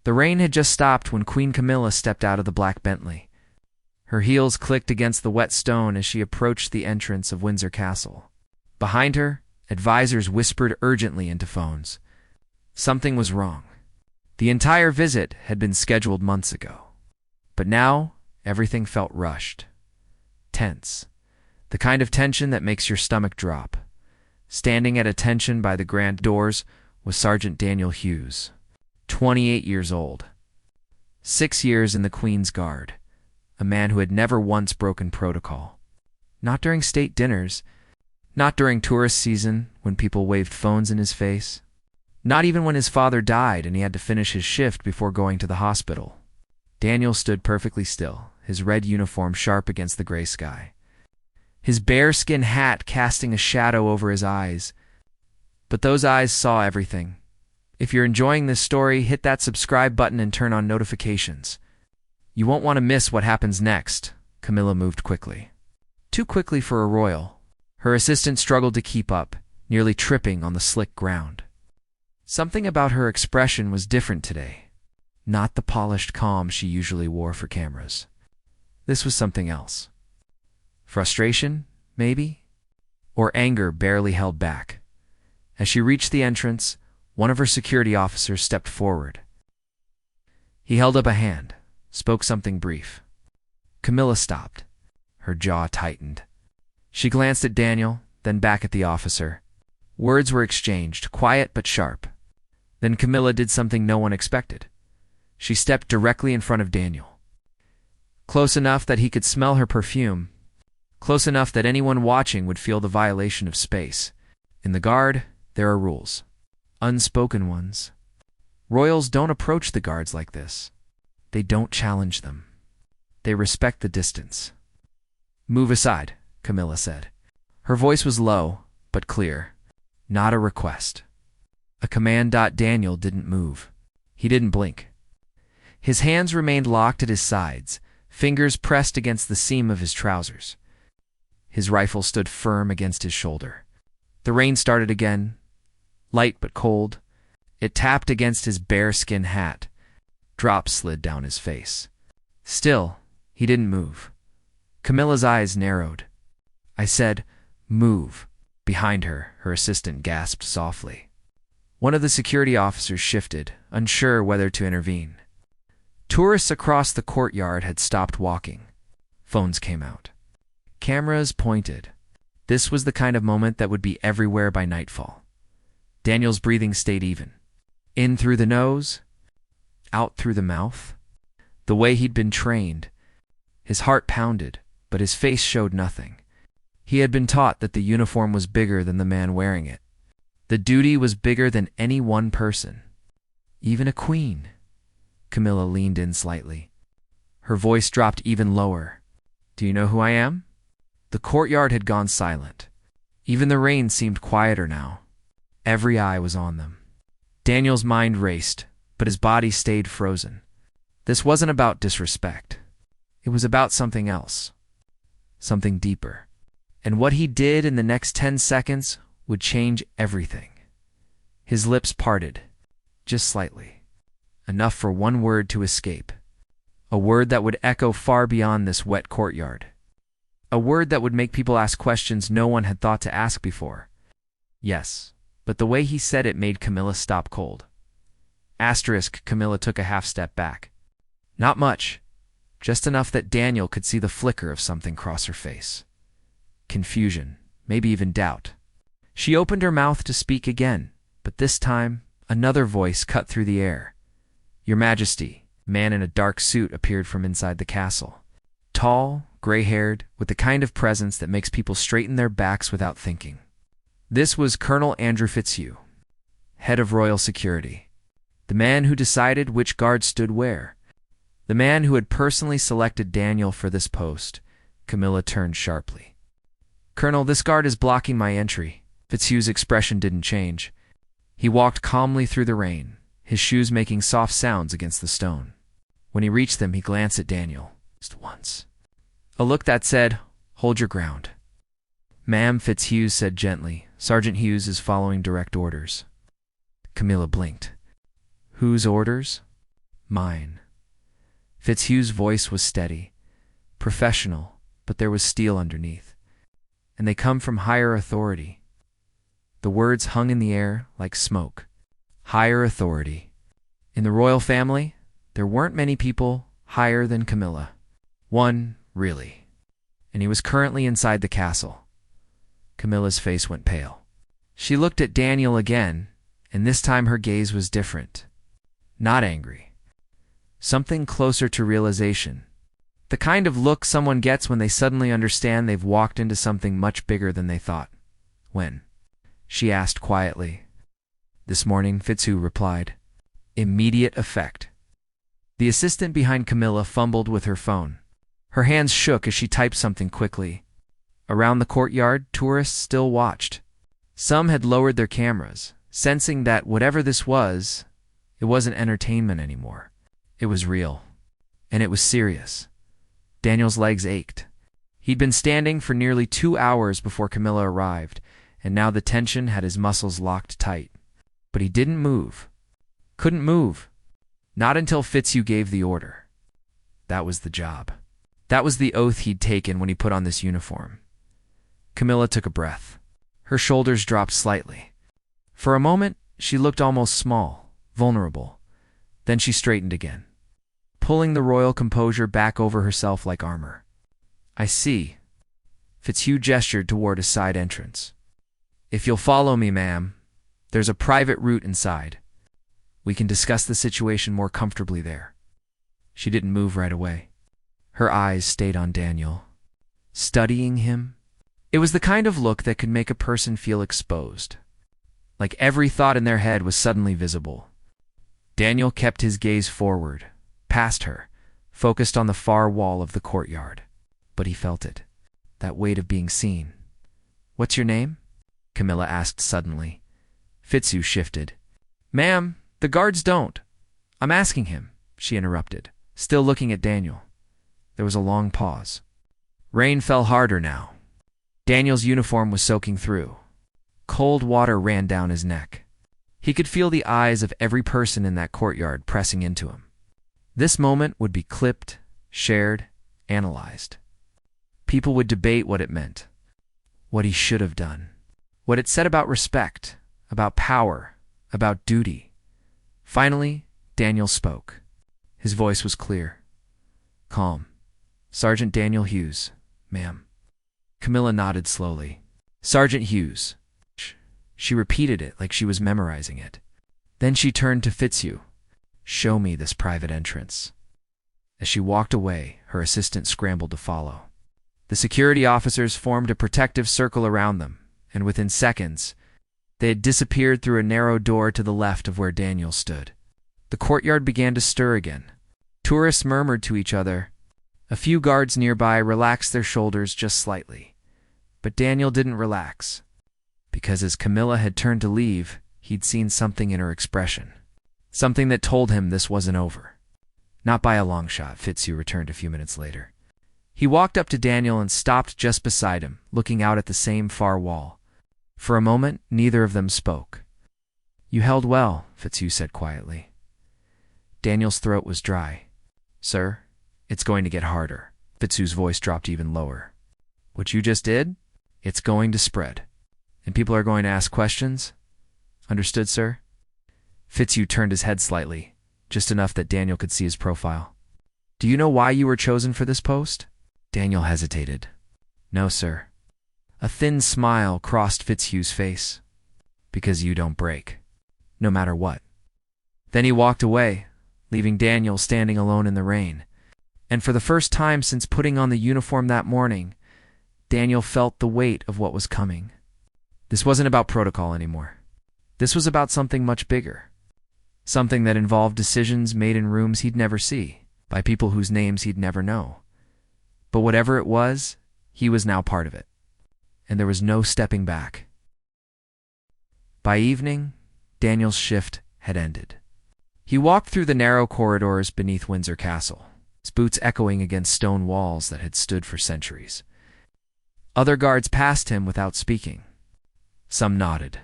The rain had just stopped when Queen Camilla stepped out of the black Bentley. Her heels clicked against the wet stone as she approached the entrance of Windsor Castle. Behind her, advisors whispered urgently into phones. Something was wrong. The entire visit had been scheduled months ago. But now, everything felt rushed. Tense. The kind of tension that makes your stomach drop. Standing at attention by the grand doors was Sergeant Daniel Hughes, 28 years old. 6 years in the Queen's Guard. A man who had never once broken protocol. Not during state dinners. Not during tourist season when people waved phones in his face. Not even when his father died and he had to finish his shift before going to the hospital. Daniel stood perfectly still, his red uniform sharp against the gray sky. His bearskin hat casting a shadow over his eyes. But those eyes saw everything. If you're enjoying this story, hit that subscribe button and turn on notifications. You won't want to miss what happens next. Camilla moved quickly. Too quickly for a royal. Her assistant struggled to keep up, nearly tripping on the slick ground. Something about her expression was different today. Not the polished calm she usually wore for cameras. This was something else. Frustration, maybe? Or anger barely held back. As she reached the entrance, one of her security officers stepped forward. He held up a hand, spoke something brief. Camilla stopped. Her jaw tightened. She glanced at Daniel, then back at the officer. Words were exchanged, quiet but sharp. Then Camilla did something no one expected. She stepped directly in front of Daniel. Close enough that he could smell her perfume. Close enough that anyone watching would feel the violation of space. In the Guard, there are rules. Unspoken ones. Royals don't approach the guards like this. They don't challenge them. They respect the distance. "Move aside," Camilla said. Her voice was low, but clear. Not a request. A command. Daniel didn't move. He didn't blink. His hands remained locked at his sides, fingers pressed against the seam of his trousers. His rifle stood firm against his shoulder. The rain started again, light but cold. It tapped against his bearskin hat. Drops slid down his face. Still, he didn't move. Camilla's eyes narrowed. "I said, move." Behind her, her assistant gasped softly. One of the security officers shifted, unsure whether to intervene. Tourists across the courtyard had stopped walking. Phones came out. Cameras pointed. This was the kind of moment that would be everywhere by nightfall. Daniel's breathing stayed even. In through the nose, out through the mouth. The way he'd been trained. His heart pounded, but his face showed nothing. He had been taught that the uniform was bigger than the man wearing it. The duty was bigger than any one person. Even a queen. Camilla leaned in slightly. Her voice dropped even lower. "Do you know who I am?" The courtyard had gone silent. Even the rain seemed quieter now. Every eye was on them. Daniel's mind raced, but his body stayed frozen. This wasn't about disrespect. It was about something else. Something deeper. And what he did in the next 10 seconds would change everything. His lips parted, just slightly. Enough for one word to escape. A word that would echo far beyond this wet courtyard. A word that would make people ask questions no one had thought to ask before. Yes, but the way he said it made Camilla stop cold. Camilla took a half step back. Not much, just enough that Daniel could see the flicker of something cross her face. Confusion, maybe even doubt. She opened her mouth to speak again, but this time, another voice cut through the air. "Your Majesty," a man in a dark suit appeared from inside the castle. Tall, gray-haired, with the kind of presence that makes people straighten their backs without thinking. This was Colonel Andrew Fitzhugh, head of royal security. The man who decided which guard stood where. The man who had personally selected Daniel for this post. Camilla turned sharply. "Colonel, this guard is blocking my entry." Fitzhugh's expression didn't change. He walked calmly through the rain, his shoes making soft sounds against the stone. When he reached them, he glanced at Daniel, just once. A look that said, "Hold your ground." "Ma'am," Fitzhugh said gently, "Sergeant Hughes is following direct orders." Camilla blinked. "Whose orders?" Mine. Fitzhugh's voice was steady, professional, but there was steel underneath. And they come from higher authority. The words hung in the air like smoke. Higher authority. In the royal family, there weren't many people higher than Camilla. One, really. And he was currently inside the castle. Camilla's face went pale. She looked at Daniel again, and this time her gaze was different. Not angry. Something closer to realization. The kind of look someone gets when they suddenly understand they've walked into something much bigger than they thought. When? She asked quietly. This morning, Fitzhugh replied. Immediate effect. The assistant behind Camilla fumbled with her phone. Her hands shook as she typed something quickly. Around the courtyard, tourists still watched. Some had lowered their cameras, sensing that whatever this was, it wasn't entertainment anymore. It was real. And it was serious. Daniel's legs ached. He'd been standing for nearly 2 hours before Camilla arrived, and now the tension had his muscles locked tight. But he didn't move. Couldn't move. Not until Fitzhugh gave the order. That was the job. That was the oath he'd taken when he put on this uniform. Camilla took a breath. Her shoulders dropped slightly. For a moment, she looked almost small, vulnerable. Then she straightened again, pulling the royal composure back over herself like armor. I see. Fitzhugh gestured toward a side entrance. If you'll follow me, ma'am, there's a private route inside. We can discuss the situation more comfortably there. She didn't move right away. Her eyes stayed on Daniel, studying him. It was the kind of look that could make a person feel exposed, like every thought in their head was suddenly visible. Daniel kept his gaze forward, past her, focused on the far wall of the courtyard. But he felt it, that weight of being seen. What's your name? Camilla asked suddenly. Fitzhugh shifted. Ma'am, the guards don't. I'm asking him, she interrupted, still looking at Daniel. There was a long pause. Rain fell harder now. Daniel's uniform was soaking through. Cold water ran down his neck. He could feel the eyes of every person in that courtyard pressing into him. This moment would be clipped, shared, analyzed. People would debate what it meant, what he should have done, what it said about respect, about power, about duty. Finally, Daniel spoke. His voice was clear, calm. Sergeant Daniel Hughes, ma'am. Camilla nodded slowly. Sergeant Hughes. She repeated it like she was memorizing it. Then she turned to Fitzhugh. Show me this private entrance. As she walked away, her assistant scrambled to follow. The security officers formed a protective circle around them, and within seconds, they had disappeared through a narrow door to the left of where Daniel stood. The courtyard began to stir again. Tourists murmured to each other. A few guards nearby relaxed their shoulders just slightly. But Daniel didn't relax, because as Camilla had turned to leave, he'd seen something in her expression. Something that told him this wasn't over. Not by a long shot, Fitzhugh returned a few minutes later. He walked up to Daniel and stopped just beside him, looking out at the same far wall. For a moment, neither of them spoke. You held well, Fitzhugh said quietly. Daniel's throat was dry. Sir, it's going to get harder. Fitzhugh's voice dropped even lower. What you just did? It's going to spread. And people are going to ask questions? Understood, sir? Fitzhugh turned his head slightly, just enough that Daniel could see his profile. Do you know why you were chosen for this post? Daniel hesitated. No, sir. A thin smile crossed Fitzhugh's face. Because you don't break. No matter what. Then he walked away, leaving Daniel standing alone in the rain. And for the first time since putting on the uniform that morning, Daniel felt the weight of what was coming. This wasn't about protocol anymore. This was about something much bigger. Something that involved decisions made in rooms he'd never see, by people whose names he'd never know. But whatever it was, he was now part of it. And there was no stepping back. By evening, Daniel's shift had ended. He walked through the narrow corridors beneath Windsor Castle, his boots echoing against stone walls that had stood for centuries. Other guards passed him without speaking. Some nodded.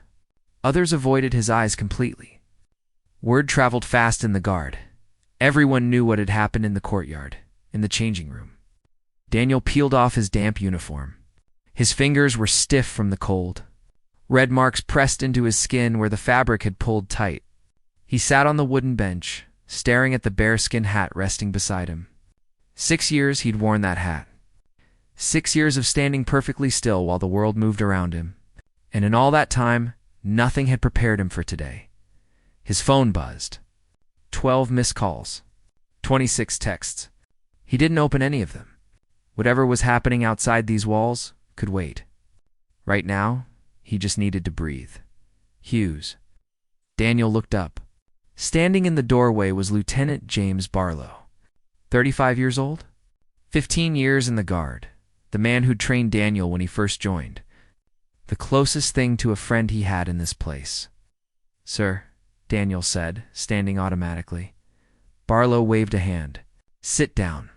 Others avoided his eyes completely. Word traveled fast in the guard. Everyone knew what had happened in the courtyard, in the changing room. Daniel peeled off his damp uniform. His fingers were stiff from the cold. Red marks pressed into his skin where the fabric had pulled tight. He sat on the wooden bench, staring at the bearskin hat resting beside him. 6 years he'd worn that hat. 6 years of standing perfectly still while the world moved around him. And in all that time, nothing had prepared him for today. His phone buzzed. 12 missed calls. 26 texts. He didn't open any of them. Whatever was happening outside these walls could wait. Right now, he just needed to breathe. Hughes. Daniel looked up. Standing in the doorway was Lieutenant James Barlow. 35 years old? 15 years in the Guard. The man who'd trained Daniel when he first joined. The closest thing to a friend he had in this place. "Sir," Daniel said, standing automatically. Barlow waved a hand. "Sit down.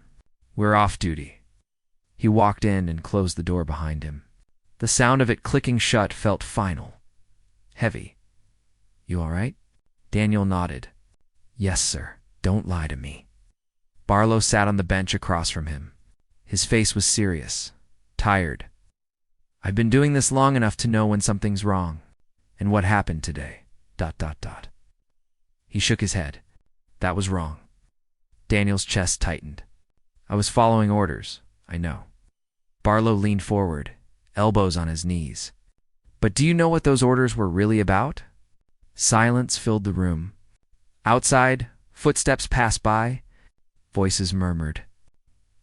We're off duty." He walked in and closed the door behind him. The sound of it clicking shut felt final. Heavy. "You all right?" Daniel nodded. "Yes, sir. Don't lie to me." Barlow sat on the bench across from him. His face was serious, tired. "I've been doing this long enough to know when something's wrong. And what happened today. ... He shook his head. "That was wrong." Daniel's chest tightened. "I was following orders, I know." Barlow leaned forward, elbows on his knees. "But do you know what those orders were really about?" Silence filled the room. Outside, footsteps passed by. Voices murmured.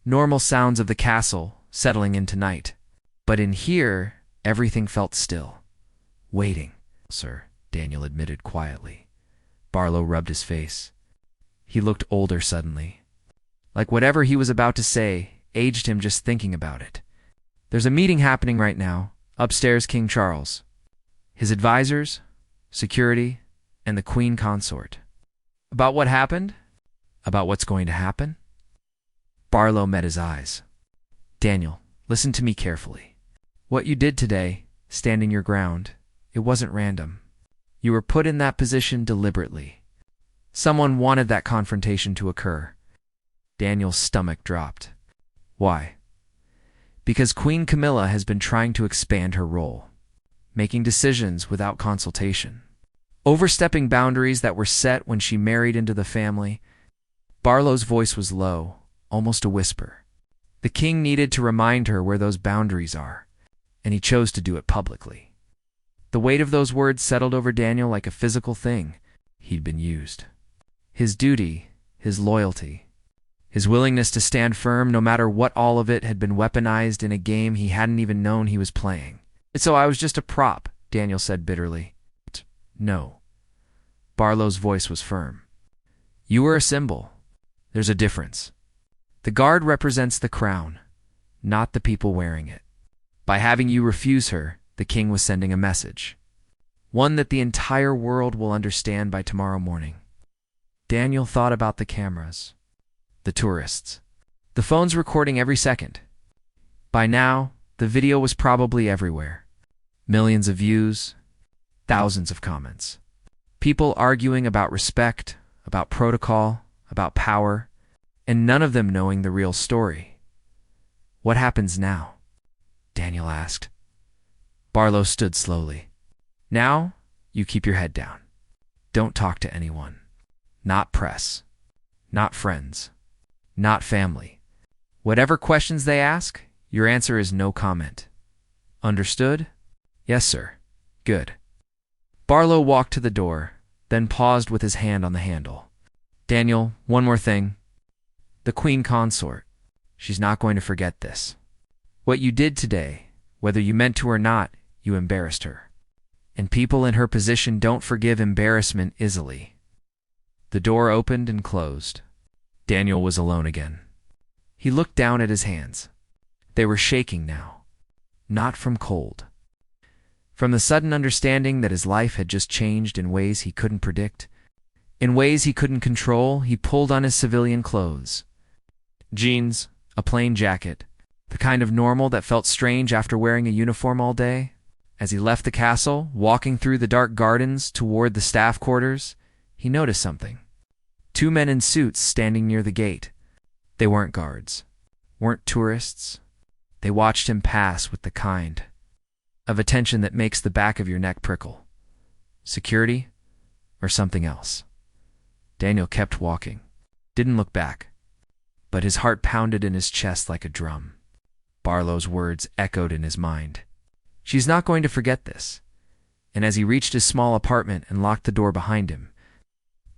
Normal sounds of the castle settling into night. But in here, everything felt still. Waiting. "Sir," Daniel admitted quietly. Barlow rubbed his face. He looked older suddenly. Like whatever he was about to say aged him just thinking about it. "There's a meeting happening right now, upstairs King Charles. His advisors, security, and the Queen Consort. About what happened? About what's going to happen?" Barlow met his eyes. "Daniel, listen to me carefully. What you did today, standing your ground, it wasn't random. You were put in that position deliberately. Someone wanted that confrontation to occur." Daniel's stomach dropped. "Why?" "Because Queen Camilla has been trying to expand her role, making decisions without consultation, overstepping boundaries that were set when she married into the family." Barlow's voice was low, almost a whisper. The king needed to remind her where those boundaries are, and he chose to do it publicly. The weight of those words settled over Daniel like a physical thing. He'd been used. His duty, his loyalty, his willingness to stand firm no matter what, all of it had been weaponized in a game he hadn't even known he was playing. "So I was just a prop," Daniel said bitterly. "No." Barlow's voice was firm. "You were a symbol. There's a difference. The Guard represents the crown, not the people wearing it. By having you refuse her, the king was sending a message. One that the entire world will understand by tomorrow morning." Daniel thought about the cameras, the tourists, the phones recording every second. By now, the video was probably everywhere. Millions of views, thousands of comments. People arguing about respect, about protocol, about power, and none of them knowing the real story. "What happens now?" Daniel asked. Barlow stood slowly. "Now, you keep your head down. Don't talk to anyone. Not press. Not friends. Not family. Whatever questions they ask, your answer is no comment. Understood?" "Yes, sir." "Good." Barlow walked to the door, then paused with his hand on the handle. "Daniel, one more thing. The Queen Consort. She's not going to forget this. What you did today, whether you meant to or not, you embarrassed her. And people in her position don't forgive embarrassment easily." The door opened and closed. Daniel was alone again. He looked down at his hands. They were shaking now. Not from cold. From the sudden understanding that his life had just changed in ways he couldn't predict. In ways he couldn't control, he pulled on his civilian clothes. Jeans, a plain jacket, the kind of normal that felt strange after wearing a uniform all day. As he left the castle, walking through the dark gardens toward the staff quarters, he noticed something. Two men in suits standing near the gate. They weren't guards, weren't tourists. They watched him pass with the kind of attention that makes the back of your neck prickle. Security or something else? Daniel kept walking, didn't look back, but his heart pounded in his chest like a drum. Barlow's words echoed in his mind. She's not going to forget this. And as he reached his small apartment and locked the door behind him,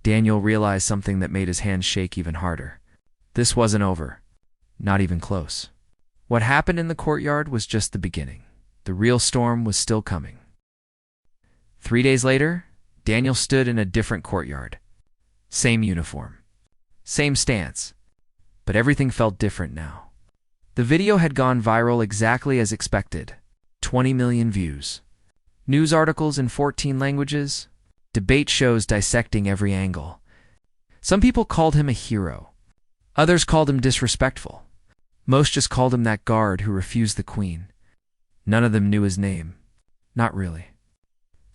Daniel realized something that made his hands shake even harder. This wasn't over. Not even close. What happened in the courtyard was just the beginning. The real storm was still coming. 3 days later, Daniel stood in a different courtyard. Same uniform. Same stance. But everything felt different now. The video had gone viral exactly as expected. 20 million views. News articles in 14 languages. Debate shows dissecting every angle. Some people called him a hero. Others called him disrespectful. Most just called him that guard who refused the queen. None of them knew his name. Not really.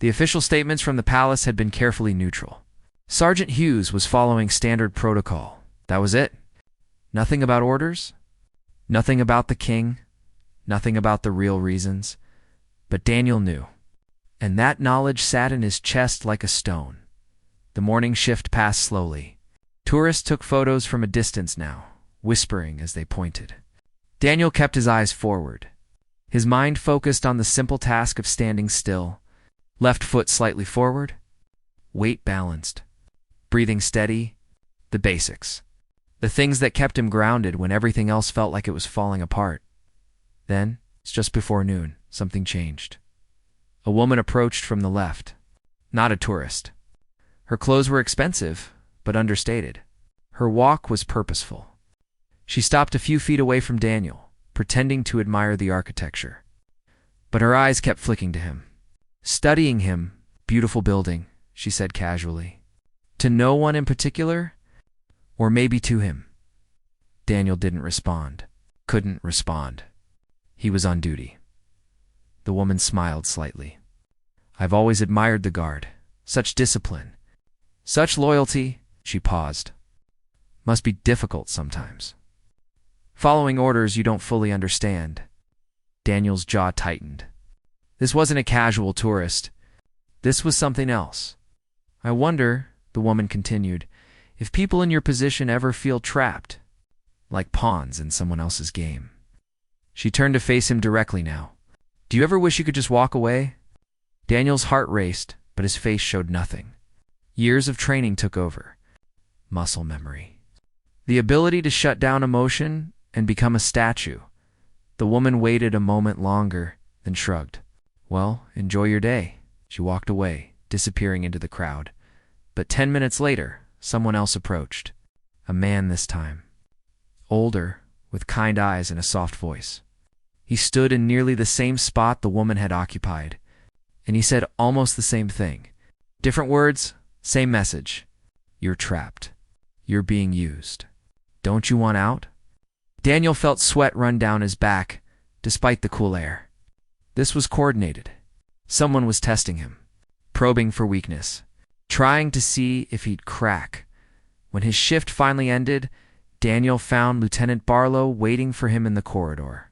The official statements from the palace had been carefully neutral. Sergeant Hughes was following standard protocol. That was it. Nothing about orders. Nothing about the king. Nothing about the real reasons. But Daniel knew. And that knowledge sat in his chest like a stone. The morning shift passed slowly. Tourists took photos from a distance now, whispering as they pointed. Daniel kept his eyes forward. His mind focused on the simple task of standing still. Left foot slightly forward. Weight balanced. Breathing steady. The basics. The things that kept him grounded when everything else felt like it was falling apart. Then, just before noon, something changed. A woman approached from the left. Not a tourist. Her clothes were expensive, but understated. Her walk was purposeful. She stopped a few feet away from Daniel, pretending to admire the architecture. But her eyes kept flicking to him. Studying him, beautiful building, she said casually. To no one in particular? Or maybe to him? Daniel didn't respond. Couldn't respond. He was on duty. The woman smiled slightly. I've always admired the guard. Such discipline. Such loyalty. She paused. Must be difficult sometimes. Following orders you don't fully understand. Daniel's jaw tightened. This wasn't a casual tourist. This was something else. I wonder, the woman continued, if people in your position ever feel trapped, like pawns in someone else's game. She turned to face him directly now. Do you ever wish you could just walk away? Daniel's heart raced, but his face showed nothing. Years of training took over. Muscle memory. The ability to shut down emotion and become a statue. The woman waited a moment longer, then shrugged. Well, enjoy your day. She walked away, disappearing into the crowd. But 10 minutes later, someone else approached. A man this time. Older, with kind eyes and a soft voice. He stood in nearly the same spot the woman had occupied, and he said almost the same thing. Different words, same message. You're trapped. You're being used. Don't you want out? Daniel felt sweat run down his back, despite the cool air. This was coordinated. Someone was testing him, probing for weakness, trying to see if he'd crack. When his shift finally ended, Daniel found Lieutenant Barlow waiting for him in the corridor.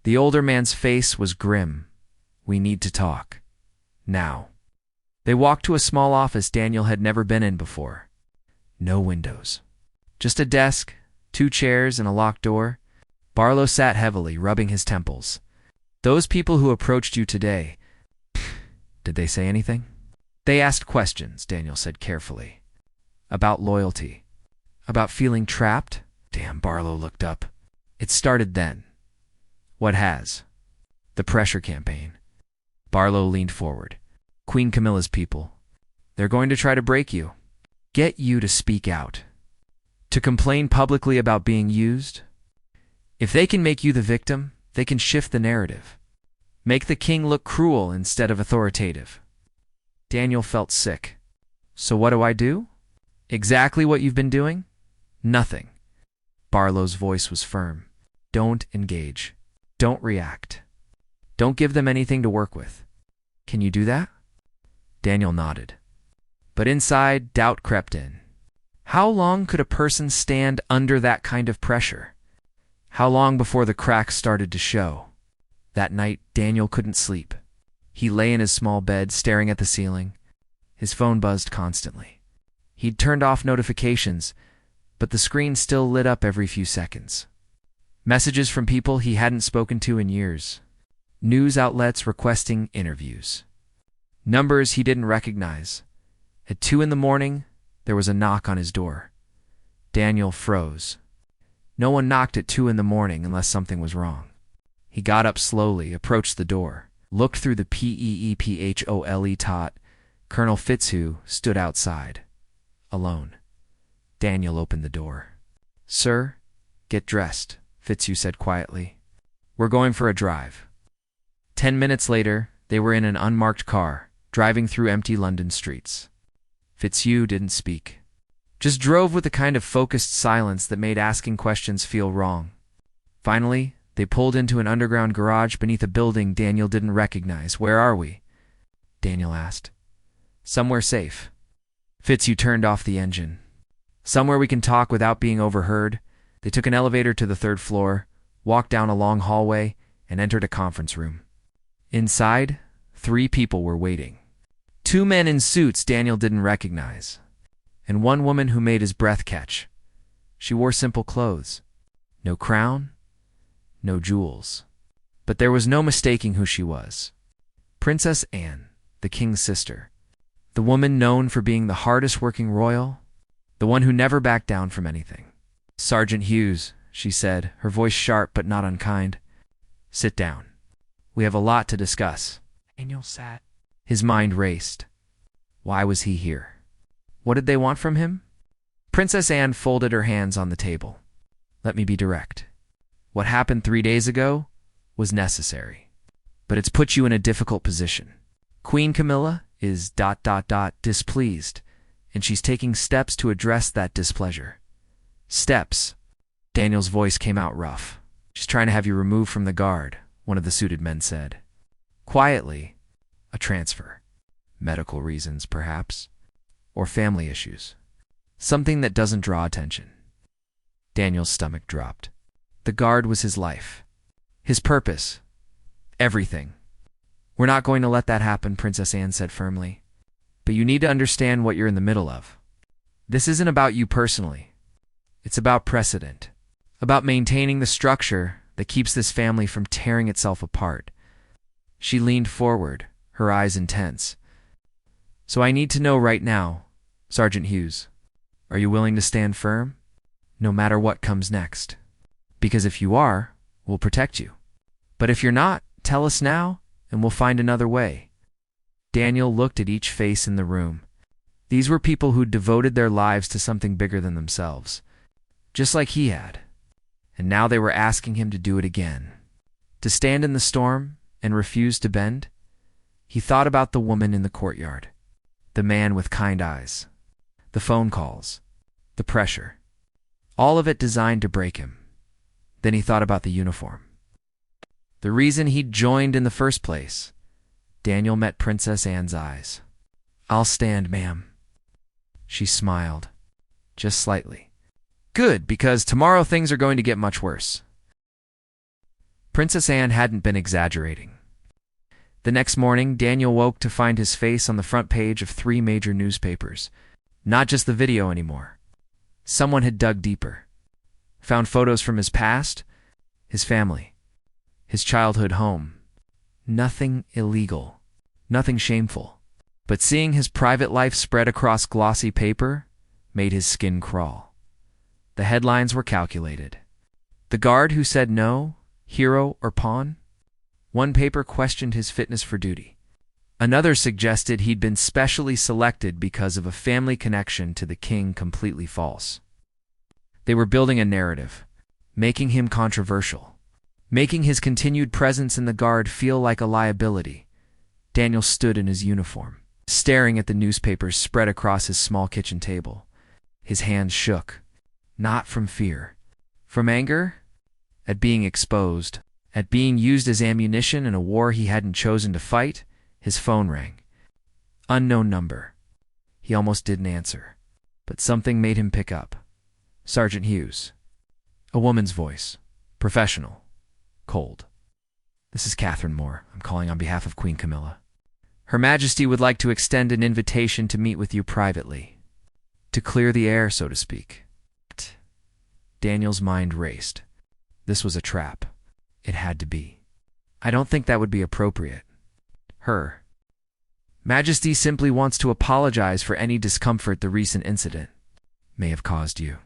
The older man's face was grim. We need to talk. Now. They walked to a small office Daniel had never been in before. No windows. Just a desk, 2 chairs, and a locked door. Barlow sat heavily, rubbing his temples. Those people who approached you today, did they say anything? They asked questions, Daniel said carefully. About loyalty. About feeling trapped? Damn, Barlow looked up. It started then. What has? The pressure campaign. Barlow leaned forward. Queen Camilla's people. They're going to try to break you. Get you to speak out. To complain publicly about being used. If they can make you the victim, they can shift the narrative. Make the king look cruel instead of authoritative. Daniel felt sick. So what do I do? Exactly what you've been doing? Nothing. Barlow's voice was firm. Don't engage. Don't react. Don't give them anything to work with. Can you do that? Daniel nodded. But inside, doubt crept in. How long could a person stand under that kind of pressure? How long before the cracks started to show? That night, Daniel couldn't sleep. He lay in his small bed, staring at the ceiling. His phone buzzed constantly. He'd turned off notifications, but the screen still lit up every few seconds. Messages from people he hadn't spoken to in years. News outlets requesting interviews. Numbers he didn't recognize. At 2 in the morning, there was a knock on his door. Daniel froze. No one knocked at 2 in the morning unless something was wrong. He got up slowly, approached the door, looked through the peephole tot. Colonel Fitzhugh stood outside, alone. Daniel opened the door. "Sir, get dressed," Fitzhugh said quietly. "We're going for a drive." 10 minutes later, they were in an unmarked car, driving through empty London streets. Fitzhugh didn't speak, just drove with a kind of focused silence that made asking questions feel wrong. Finally, they pulled into an underground garage beneath a building Daniel didn't recognize. "Where are we?" Daniel asked. "Somewhere safe." Fitzhugh turned off the engine. "Somewhere we can talk without being overheard." They took an elevator to the 3rd floor, walked down a long hallway, and entered a conference room. Inside, 3 people were waiting. 2 men in suits Daniel didn't recognize, and 1 woman who made his breath catch. She wore simple clothes. No crown, no jewels. But there was no mistaking who she was. Princess Anne, the king's sister. The woman known for being the hardest-working royal, the one who never backed down from anything. "Sergeant Hughes," she said, her voice sharp but not unkind. "Sit down. We have a lot to discuss." Daniel sat. His mind raced. Why was he here? What did they want from him? Princess Anne folded her hands on the table. "Let me be direct. What happened 3 days ago was necessary. But it's put you in a difficult position. Queen Camilla is ... displeased, and she's taking steps to address that displeasure." "Steps?" Daniel's voice came out rough. "She's trying to have you removed from the guard," one of the suited men said. Quietly, "A transfer. Medical reasons, perhaps. Or family issues. Something that doesn't draw attention." Daniel's stomach dropped. The guard was his life. His purpose. Everything. "We're not going to let that happen," Princess Anne said firmly. "But you need to understand what you're in the middle of. This isn't about you personally. It's about precedent. About maintaining the structure that keeps this family from tearing itself apart." She leaned forward, her eyes intense. "So I need to know right now, Sergeant Hughes, are you willing to stand firm, no matter what comes next? Because if you are, we'll protect you. But if you're not, tell us now, and we'll find another way." Daniel looked at each face in the room. These were people who'd devoted their lives to something bigger than themselves, just like he had. And now they were asking him to do it again. To stand in the storm and refuse to bend? He thought about the woman in the courtyard, the man with kind eyes, the phone calls, the pressure. All of it designed to break him. Then he thought about the uniform. The reason he'd joined in the first place. Daniel met Princess Anne's eyes. "I'll stand, ma'am." She smiled, just slightly. "Good, because tomorrow things are going to get much worse." Princess Anne hadn't been exaggerating. The next morning, Daniel woke to find his face on the front page of 3 major newspapers. Not just the video anymore. Someone had dug deeper. Found photos from his past, his family, his childhood home. Nothing illegal, nothing shameful. But seeing his private life spread across glossy paper made his skin crawl. The headlines were calculated. The guard who said no, hero or pawn? One paper questioned his fitness for duty. Another suggested he'd been specially selected because of a family connection to the king. Completely false. They were building a narrative, making him controversial, making his continued presence in the guard feel like a liability. Daniel stood in his uniform, staring at the newspapers spread across his small kitchen table. His hands shook, not from fear, from anger, at being exposed, at being used as ammunition in a war he hadn't chosen to fight. His phone rang. Unknown number. He almost didn't answer. but something made him pick up. Sergeant Hughes. A woman's voice. Professional. Cold. This is Catherine Moore. I'm calling on behalf of Queen Camilla. Her Majesty would like to extend an invitation to meet with you privately. To clear the air, so to speak. Daniel's mind raced. This was a trap. It had to be. I don't think that would be appropriate. Her Majesty simply wants to apologize for any discomfort the recent incident may have caused you.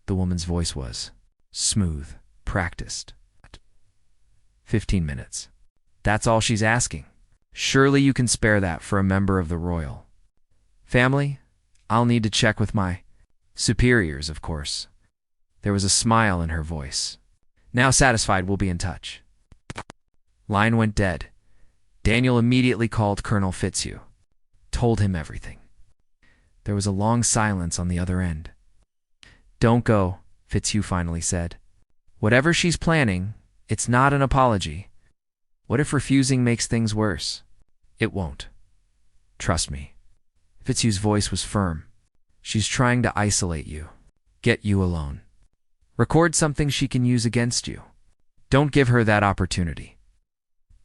The woman's voice was smooth, practiced. 15 minutes. That's all she's asking. Surely you can spare that for a member of the royal family? I'll need to check with my superiors, of course. There was a smile in her voice. Now satisfied, we'll be in touch. Line went dead. Daniel immediately called Colonel Fitzhugh. Told him everything. There was a long silence on the other end. Don't go, Fitzhugh finally said. Whatever she's planning, it's not an apology. What if refusing makes things worse? It won't. Trust me. Fitzhugh's voice was firm. She's trying to isolate you. Get you alone. Record something she can use against you. Don't give her that opportunity.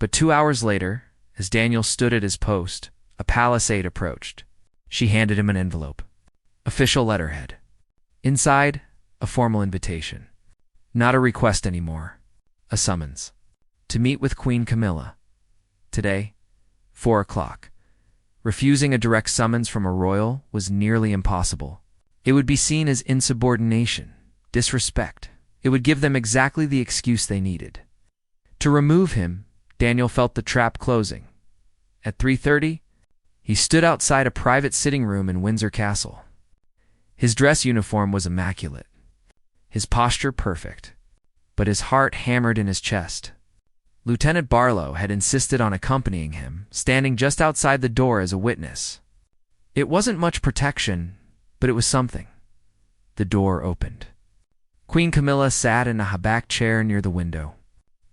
But 2 hours later, as Daniel stood at his post, a palisade approached. She handed him an envelope. Official letterhead. Inside, a formal invitation. Not a request anymore. A summons. To meet with Queen Camilla. Today, 4 o'clock. Refusing a direct summons from a royal was nearly impossible. It would be seen as insubordination, disrespect. It would give them exactly the excuse they needed. To remove him, Daniel felt the trap closing. At 3:30, he stood outside a private sitting room in Windsor Castle. His dress uniform was immaculate, his posture perfect, but his heart hammered in his chest. Lieutenant Barlow had insisted on accompanying him, standing just outside the door as a witness. It wasn't much protection, but it was something. The door opened. Queen Camilla sat in a back chair near the window.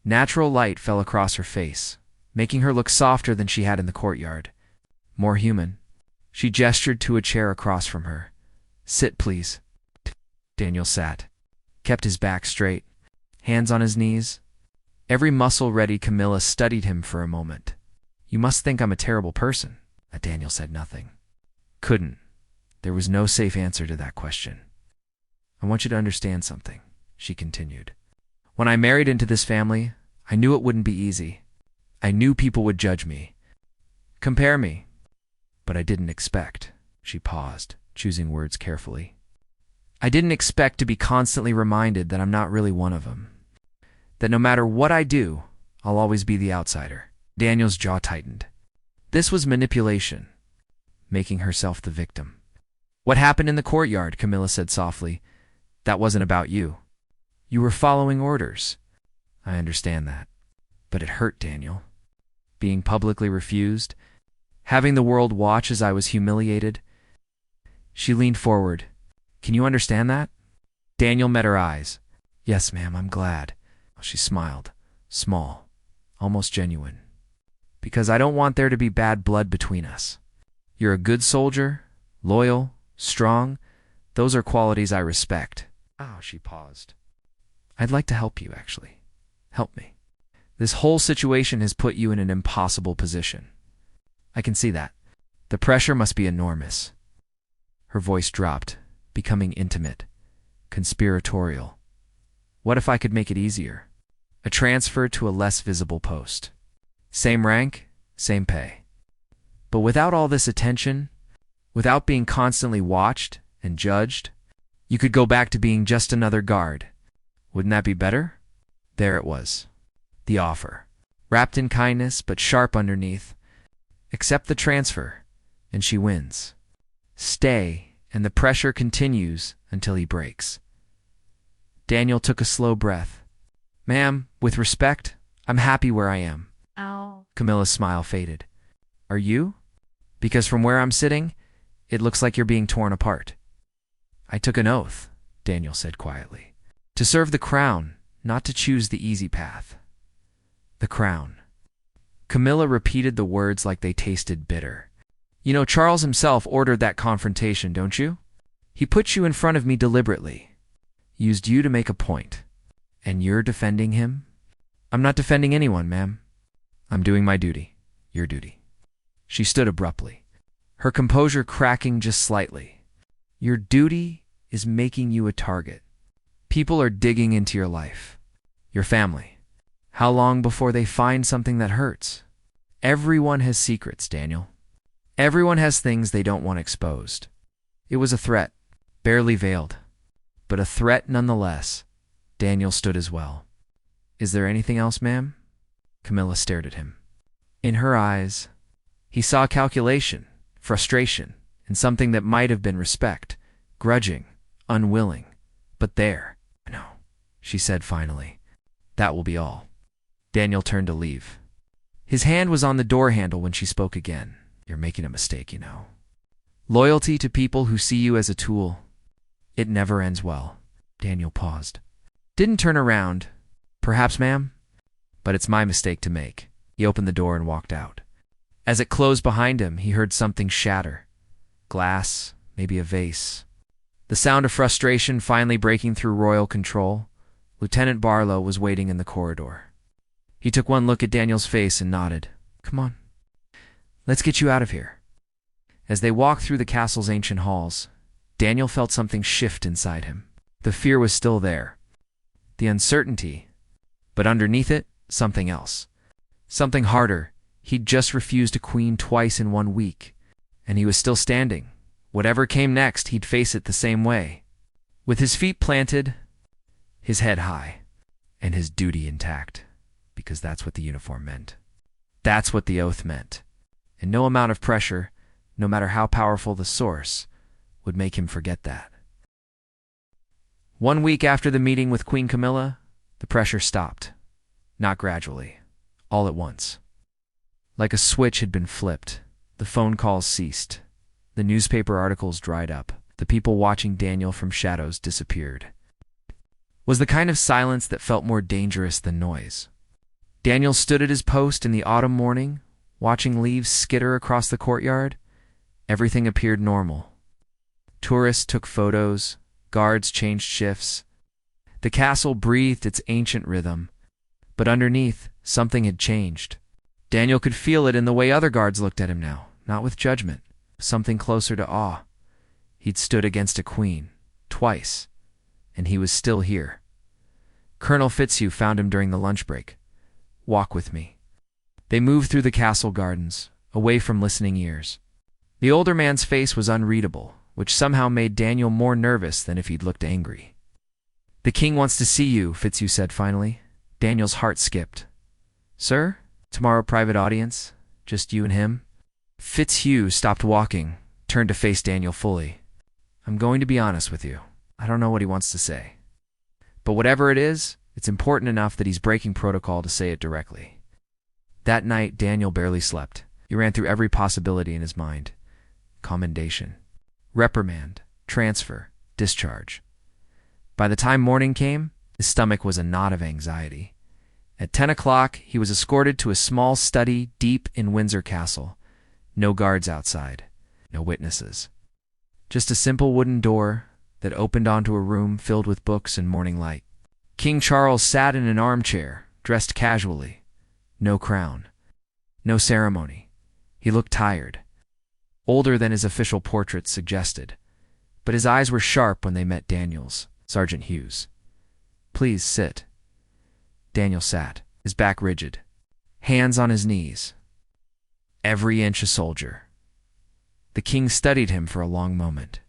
Natural light fell across her face, making her look softer than she had in the courtyard. More human. She gestured to a chair across from her. Sit, please. Daniel sat, kept his back straight, hands on his knees. Every muscle ready. Camilla studied him for a moment. You must think I'm a terrible person. Daniel said nothing. Couldn't. There was no safe answer to that question. I want you to understand something, she continued. When I married into this family, I knew it wouldn't be easy. I knew people would judge me, compare me. But I didn't expect, she paused, choosing words carefully. I didn't expect to be constantly reminded that I'm not really one of them. That no matter what I do, I'll always be the outsider. Daniel's jaw tightened. This was manipulation, making herself the victim. What happened in the courtyard, Camilla said softly. That wasn't about you. You were following orders. I understand that. But it hurt, Daniel. Being publicly refused, having the world watch as I was humiliated. She leaned forward. Can you understand that? Daniel met her eyes. Yes, ma'am, I'm glad. She smiled, small, almost genuine. Because I don't want there to be bad blood between us. You're a good soldier, loyal, strong. Those are qualities I respect. Oh, she paused. I'd like to help you, actually. Help me. This whole situation has put you in an impossible position. I can see that. The pressure must be enormous. Her voice dropped, becoming intimate, conspiratorial. What if I could make it easier? A transfer to a less visible post. Same rank, same pay. But without all this attention, without being constantly watched and judged, you could go back to being just another guard. Wouldn't that be better? There it was. The offer. Wrapped in kindness, but sharp underneath. Accept the transfer, and she wins. Stay, and the pressure continues until he breaks. Daniel took a slow breath. Ma'am, with respect, I'm happy where I am. Ow. Camilla's smile faded. Are you? Because from where I'm sitting, it looks like you're being torn apart. I took an oath, Daniel said quietly. To serve the crown, not to choose the easy path. The crown. Camilla repeated the words like they tasted bitter. You know, Charles himself ordered that confrontation, don't you? He put you in front of me deliberately, used you to make a point. And you're defending him? I'm not defending anyone, ma'am. I'm doing my duty, your duty. She stood abruptly, her composure cracking just slightly. Your duty is making you a target. People are digging into your life, your family. How long before they find something that hurts? Everyone has secrets, Daniel. Everyone has things they don't want exposed. It was a threat, barely veiled, but a threat nonetheless. Daniel stood as well. Is there anything else, ma'am? Camilla stared at him. In her eyes, he saw calculation, frustration, and something that might have been respect, grudging, unwilling. But there, no, she said finally. That will be all. Daniel turned to leave. His hand was on the door handle when she spoke again. You're making a mistake, you know. Loyalty to people who see you as a tool. It never ends well. Daniel paused. Didn't turn around. Perhaps, ma'am? But it's my mistake to make. He opened the door and walked out. As it closed behind him, he heard something shatter. Glass, maybe a vase. The sound of frustration finally breaking through royal control. Lieutenant Barlow was waiting in the corridor. He took one look at Daniel's face and nodded. Come on. Let's get you out of here. As they walked through the castle's ancient halls, Daniel felt something shift inside him. The fear was still there. The uncertainty. But underneath it, something else. Something harder. He'd just refused a queen twice in 1 week. And he was still standing. Whatever came next, he'd face it the same way. With his feet planted, his head high, and his duty intact. Because that's what the uniform meant. That's what the oath meant. And no amount of pressure, no matter how powerful the source, would make him forget that. 1 week after the meeting with Queen Camilla, the pressure stopped. Not gradually, all at once. Like a switch had been flipped, the phone calls ceased. The newspaper articles dried up. The people watching Daniel from shadows disappeared. Was the kind of silence that felt more dangerous than noise. Daniel stood at his post in the autumn morning, watching leaves skitter across the courtyard. Everything appeared normal. Tourists took photos, guards changed shifts. The castle breathed its ancient rhythm, but underneath, something had changed. Daniel could feel it in the way other guards looked at him now, not with judgment, something closer to awe. He'd stood against a queen, twice, and he was still here. Colonel Fitzhugh found him during the lunch break. Walk with me. They moved through the castle gardens, away from listening ears. The older man's face was unreadable, which somehow made Daniel more nervous than if he'd looked angry. The king wants to see you, Fitzhugh said finally. Daniel's heart skipped. Sir? Tomorrow private audience? Just you and him? Fitzhugh stopped walking, turned to face Daniel fully. I'm going to be honest with you. I don't know what he wants to say. But whatever it is, it's important enough that he's breaking protocol to say it directly. That night, Daniel barely slept. He ran through every possibility in his mind. Commendation, reprimand, transfer, discharge. By the time morning came, his stomach was a knot of anxiety. At 10 o'clock, he was escorted to a small study deep in Windsor Castle. No guards outside, no witnesses. Just a simple wooden door that opened onto a room filled with books and morning light. King Charles sat in an armchair, dressed casually. No crown. No ceremony. He looked tired. Older than his official portrait suggested. But his eyes were sharp when they met Daniel's. Sergeant Hughes. Please sit. Daniel sat, his back rigid. Hands on his knees. Every inch a soldier. The king studied him for a long moment.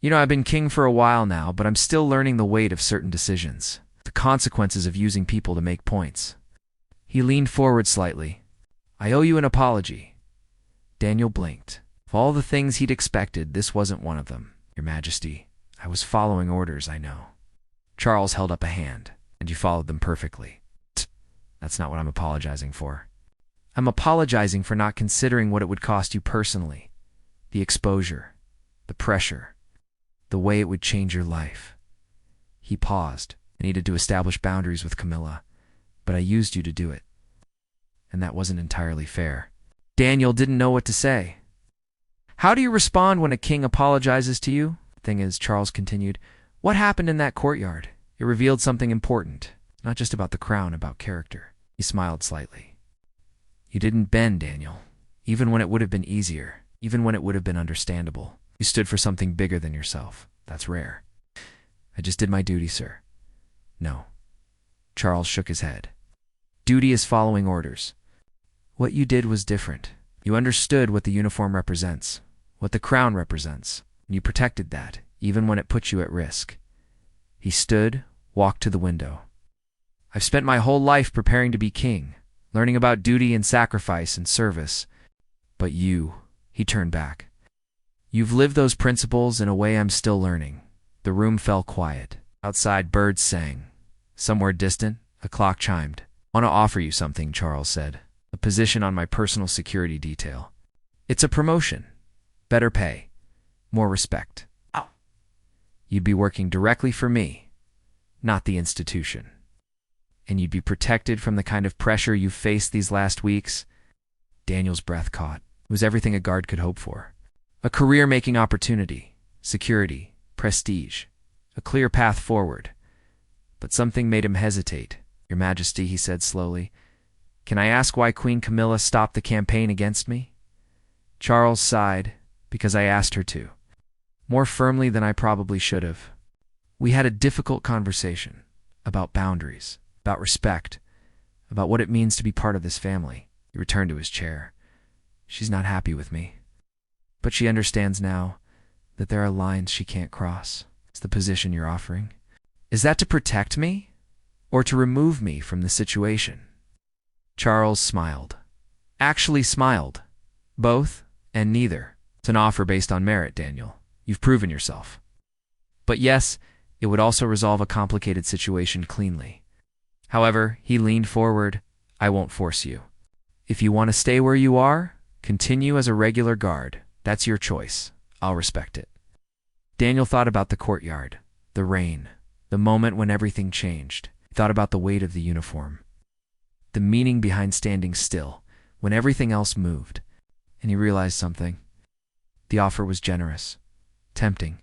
You know, I've been king for a while now, but I'm still learning the weight of certain decisions. The consequences of using people to make points. He leaned forward slightly. I owe you an apology. Daniel blinked. Of all the things he'd expected, this wasn't one of them. Your Majesty, I was following orders, I know. Charles held up a hand, and you followed them perfectly. That's not what I'm apologizing for. I'm apologizing for not considering what it would cost you personally. The exposure, the pressure, the way it would change your life. He paused. I needed to establish boundaries with Camilla, but I used you to do it. And that wasn't entirely fair. Daniel didn't know what to say. How do you respond when a king apologizes to you? Thing is, Charles continued, what happened in that courtyard? It revealed something important, not just about the crown, about character. He smiled slightly. You didn't bend, Daniel. Even when it would have been easier, even when it would have been understandable. You stood for something bigger than yourself. That's rare. I just did my duty, sir. No. Charles shook his head. Duty is following orders. What you did was different. You understood what the uniform represents, what the crown represents, and you protected that, even when it put you at risk. He stood, walked to the window. I've spent my whole life preparing to be king, learning about duty and sacrifice and service. But you, he turned back. You've lived those principles in a way I'm still learning. The room fell quiet. Outside, birds sang. Somewhere distant, a clock chimed. I want to offer you something, Charles said. A position on my personal security detail. It's a promotion. Better pay. More respect. Ow. You'd be working directly for me, not the institution. And you'd be protected from the kind of pressure you've faced these last weeks. Daniel's breath caught. It was everything a guard could hope for. A career-making opportunity, security, prestige, a clear path forward. But something made him hesitate. Your Majesty, he said slowly, can I ask why Queen Camilla stopped the campaign against me? Charles sighed, because I asked her to. More firmly than I probably should have. We had a difficult conversation about boundaries, about respect, about what it means to be part of this family. He returned to his chair. She's not happy with me. But she understands now that there are lines she can't cross. It's the position you're offering. Is that to protect me, or to remove me from the situation? Charles smiled. Actually smiled. Both and neither. It's an offer based on merit, Daniel. You've proven yourself. But yes, it would also resolve a complicated situation cleanly. However, he leaned forward. I won't force you. If you want to stay where you are, continue as a regular guard. That's your choice. I'll respect it. Daniel thought about the courtyard, the rain, the moment when everything changed. He thought about the weight of the uniform, the meaning behind standing still when everything else moved. And he realized something. The offer was generous, tempting,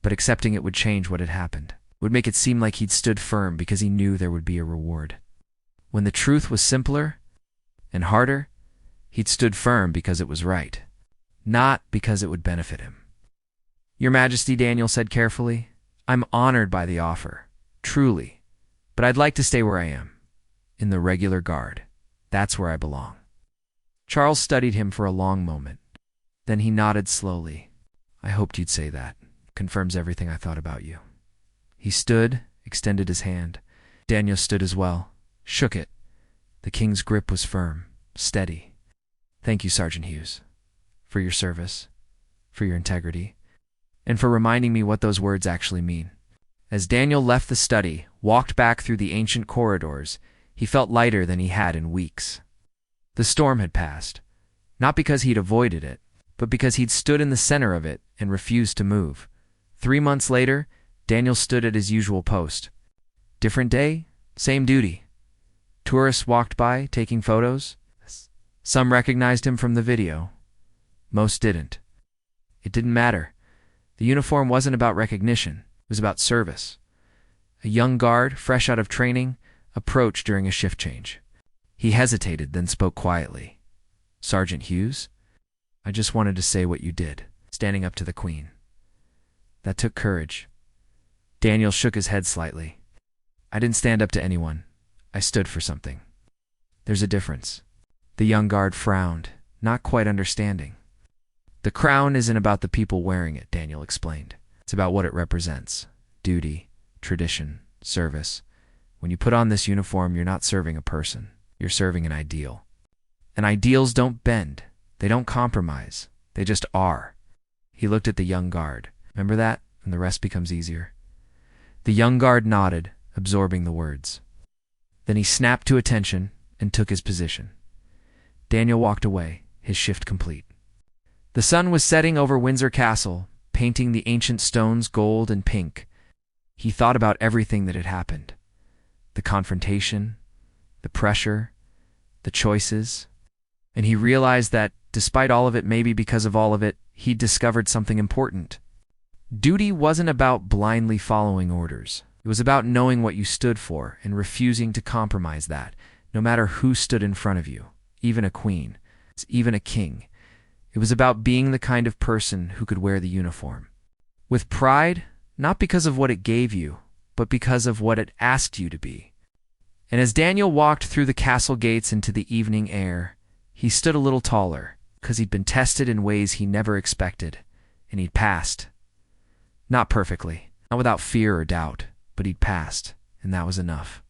but accepting it would change what had happened. It would make it seem like he'd stood firm because he knew there would be a reward. When the truth was simpler and harder, he'd stood firm because it was right, not because it would benefit him. Your Majesty, Daniel said carefully, I'm honored by the offer, truly, but I'd like to stay where I am, in the regular guard. That's where I belong. Charles studied him for a long moment. Then he nodded slowly. I hoped you'd say that. Confirms everything I thought about you. He stood, extended his hand. Daniel stood as well, shook it. The king's grip was firm, steady. Thank you, Sergeant Hughes, for your service, for your integrity, and for reminding me what those words actually mean. As Daniel left the study, walked back through the ancient corridors, he felt lighter than he had in weeks. The storm had passed, not because he'd avoided it, but because he'd stood in the center of it and refused to move. 3 months later, Daniel stood at his usual post. Different day, same duty. Tourists walked by, taking photos. Some recognized him from the video. Most didn't. It didn't matter. The uniform wasn't about recognition. It was about service. A young guard, fresh out of training, approached during a shift change. He hesitated, then spoke quietly. Sergeant Hughes, I just wanted to say what you did, standing up to the Queen. That took courage. Daniel shook his head slightly. I didn't stand up to anyone. I stood for something. There's a difference. The young guard frowned, not quite understanding. The crown isn't about the people wearing it, Daniel explained. It's about what it represents. Duty, tradition, service. When you put on this uniform, you're not serving a person. You're serving an ideal. And ideals don't bend. They don't compromise. They just are. He looked at the young guard. Remember that? And the rest becomes easier. The young guard nodded, absorbing the words. Then he snapped to attention and took his position. Daniel walked away, his shift complete. The sun was setting over Windsor Castle, painting the ancient stones gold and pink. He thought about everything that had happened. The confrontation, the pressure, the choices. And he realized that, despite all of it, maybe because of all of it, he'd discovered something important. Duty wasn't about blindly following orders. It was about knowing what you stood for and refusing to compromise that, no matter who stood in front of you, even a queen, even a king. It was about being the kind of person who could wear the uniform. With pride, not because of what it gave you, but because of what it asked you to be. And as Daniel walked through the castle gates into the evening air, he stood a little taller, because he'd been tested in ways he never expected, and he'd passed. Not perfectly, not without fear or doubt, but he'd passed, and that was enough.